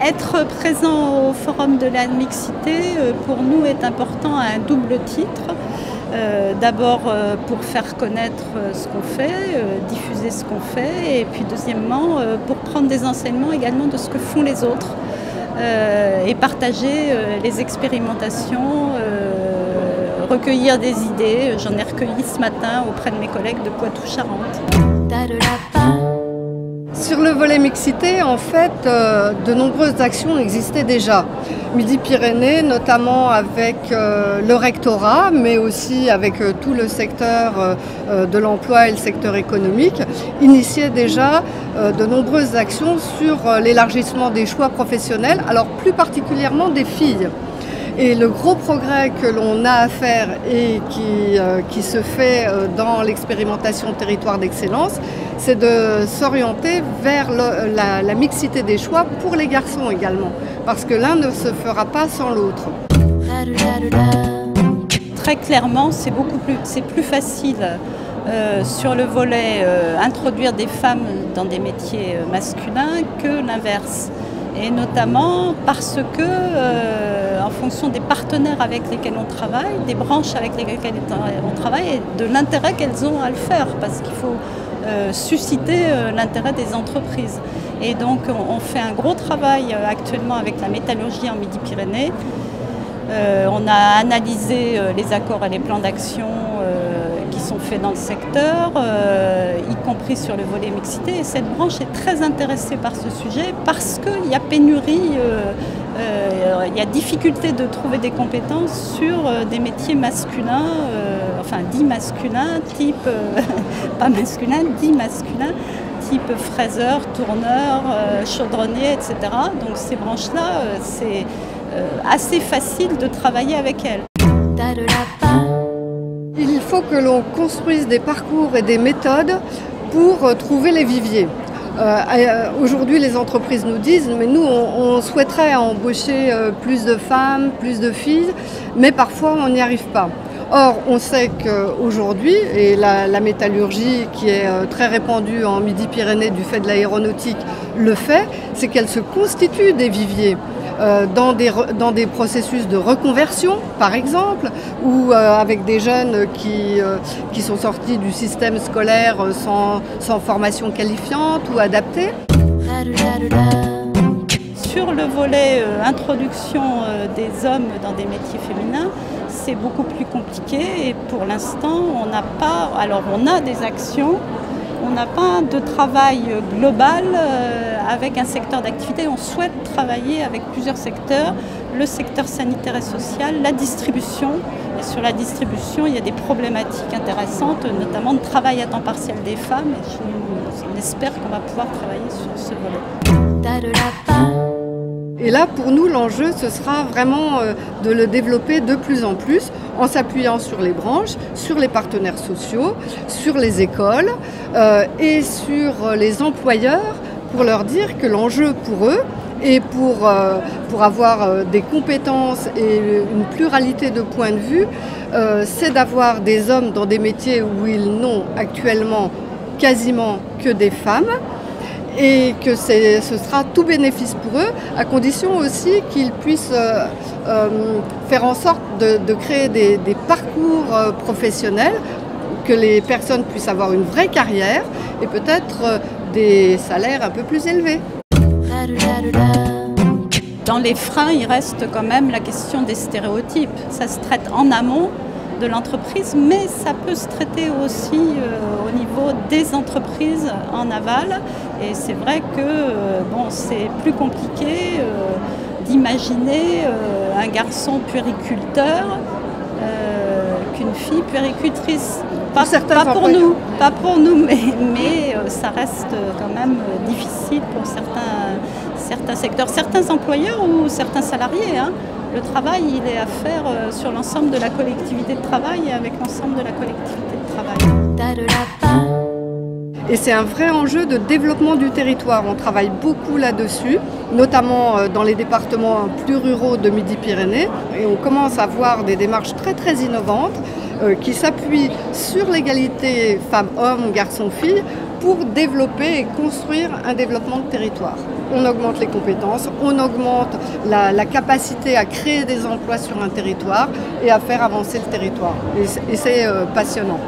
Être présent au Forum de la mixité, pour nous, est important à un double titre. D'abord pour faire connaître ce qu'on fait, diffuser ce qu'on fait, et puis deuxièmement pour prendre des enseignements également de ce que font les autres et partager les expérimentations, recueillir des idées. J'en ai recueilli ce matin auprès de mes collègues de Poitou-Charentes. Sur le volet mixité, en fait, de nombreuses actions existaient déjà. Midi-Pyrénées, notamment avec le rectorat, mais aussi avec tout le secteur de l'emploi et le secteur économique, initiait déjà de nombreuses actions sur l'élargissement des choix professionnels, alors plus particulièrement des filles. Et le gros progrès que l'on a à faire et qui se fait dans l'expérimentation territoire d'excellence, c'est de s'orienter vers la mixité des choix pour les garçons également, parce que l'un ne se fera pas sans l'autre. Très clairement, c'est plus facile sur le volet introduire des femmes dans des métiers masculins que l'inverse. Et notamment parce que, en fonction des partenaires avec lesquels on travaille, des branches avec lesquelles on travaille, et de l'intérêt qu'elles ont à le faire, parce qu'il faut susciter l'intérêt des entreprises. Et donc on fait un gros travail actuellement avec la métallurgie en Midi-Pyrénées. On a analysé les accords et les plans d'action qui sont faits dans le secteur, y compris sur le volet mixité. Et cette branche est très intéressée par ce sujet parce qu'il y a pénurie, il y a difficulté de trouver des compétences sur des métiers masculins, enfin dits masculins, type, pas masculin, dits masculins, type fraiseur, tourneur, chaudronnier, etc. Donc ces branches-là, c'est assez facile de travailler avec elles. Il faut que l'on construise des parcours et des méthodes pour trouver les viviers. Aujourd'hui, les entreprises nous disent « mais nous, on souhaiterait embaucher plus de femmes, plus de filles, mais parfois on n'y arrive pas ». Or, on sait qu'aujourd'hui, et la métallurgie qui est très répandue en Midi-Pyrénées du fait de l'aéronautique le fait, c'est qu'elle se constitue des viviers. Dans des processus de reconversion, par exemple, ou avec des jeunes qui sont sortis du système scolaire sans formation qualifiante ou adaptée. Sur le volet introduction des hommes dans des métiers féminins, c'est beaucoup plus compliqué et pour l'instant, on n'a pas... Alors, on a des actions. On n'a pas de travail global avec un secteur d'activité. On souhaite travailler avec plusieurs secteurs, le secteur sanitaire et social, la distribution. Et sur la distribution, il y a des problématiques intéressantes, notamment de travail à temps partiel des femmes. Et on espère qu'on va pouvoir travailler sur ce volet. Et là, pour nous, l'enjeu, ce sera vraiment de le développer de plus en plus en s'appuyant sur les branches, sur les partenaires sociaux, sur les écoles et sur les employeurs pour leur dire que l'enjeu pour eux et pour avoir des compétences et une pluralité de points de vue, c'est d'avoir des hommes dans des métiers où ils n'ont actuellement quasiment que des femmes. Et que ce sera tout bénéfice pour eux, à condition aussi qu'ils puissent faire en sorte de créer des parcours professionnels, que les personnes puissent avoir une vraie carrière et peut-être des salaires un peu plus élevés. Dans les freins, il reste quand même la question des stéréotypes. Ça se traite en amont de l'entreprise, mais ça peut se traiter aussi au niveau des entreprises en aval. Et c'est vrai que bon, c'est plus compliqué d'imaginer un garçon puériculteur qu'une fille puéricultrice. Pas pour nous, mais ça reste quand même difficile pour certains secteurs, certains employeurs ou certains salariés. Hein. Le travail, il est à faire sur l'ensemble de la collectivité de travail et avec l'ensemble de la collectivité de travail. Et c'est un vrai enjeu de développement du territoire. On travaille beaucoup là-dessus, notamment dans les départements plus ruraux de Midi-Pyrénées. Et on commence à voir des démarches très très innovantes qui s'appuient sur l'égalité femmes-hommes, garçons-filles, pour développer et construire un développement de territoire. On augmente les compétences, on augmente la capacité à créer des emplois sur un territoire et à faire avancer le territoire. Et c'est passionnant.